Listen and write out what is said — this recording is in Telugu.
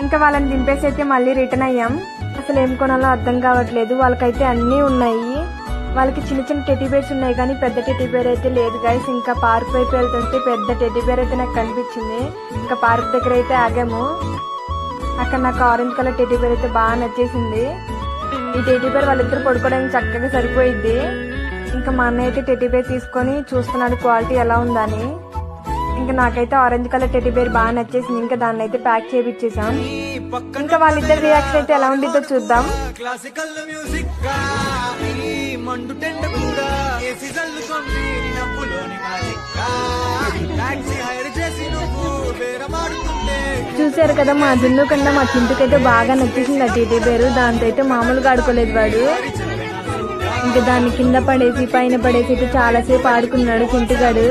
ఇంకా వాళ్ళని దింపేసి అయితే మళ్ళీ రిటర్న్ అయ్యాం. అసలు ఏం కొనాలో అర్థం కావట్లేదు. వాళ్ళకైతే అన్నీ ఉన్నాయి. వాళ్ళకి చిన్న చిన్న టెడ్డీ బేర్స్ ఉన్నాయి కానీ పెద్ద టెడ్డీ బేర్ అయితే లేదు గైస్. ఇంకా పార్క్ వైపు వెళ్తుంటే పెద్ద టెడ్డీ బేర్ అయితే నాకు కనిపించింది. ఇంకా పార్క్ దగ్గర అయితే ఆగాము. అక్కడ నాకు ఆరెంజ్ కలర్ టెడ్డీ బేర్ అయితే బాగా నచ్చేసింది. ఈ టెడ్డీ బేర్ వాళ్ళిద్దరు పడుకోవడానికి చక్కగా సరిపోయిద్ది. ఇంకా మా అన్నయ్య అయితే టెడ్డీ బేర్ తీసుకొని చూస్తున్నాడు క్వాలిటీ ఎలా ఉందని. ఇంకా నాకైతే ఆరెంజ్ కలర్ టెడ్డీ బేర్ బాగా నచ్చేసింది. ఇంకా దాన్ని అయితే ప్యాక్ చేయించేసాం. ఇంకా వాళ్ళిద్దరు రియాక్షన్ అయితే ఎలా ఉండిద్దో చూద్దాం. చూసారు కదా, మా జున్ను కన్నా మా చింటుకైతే బాగా నచ్చేసింది ఆ టెడ్డీ బేర్. దాంతో అయితే మామూలుగా ఆడుకోలేదు వాడు. ఇంకా దాన్ని కింద పడేసి పైన పడేసి అయితే చాలాసేపు ఆడుకున్నాడు చింటుగాడు.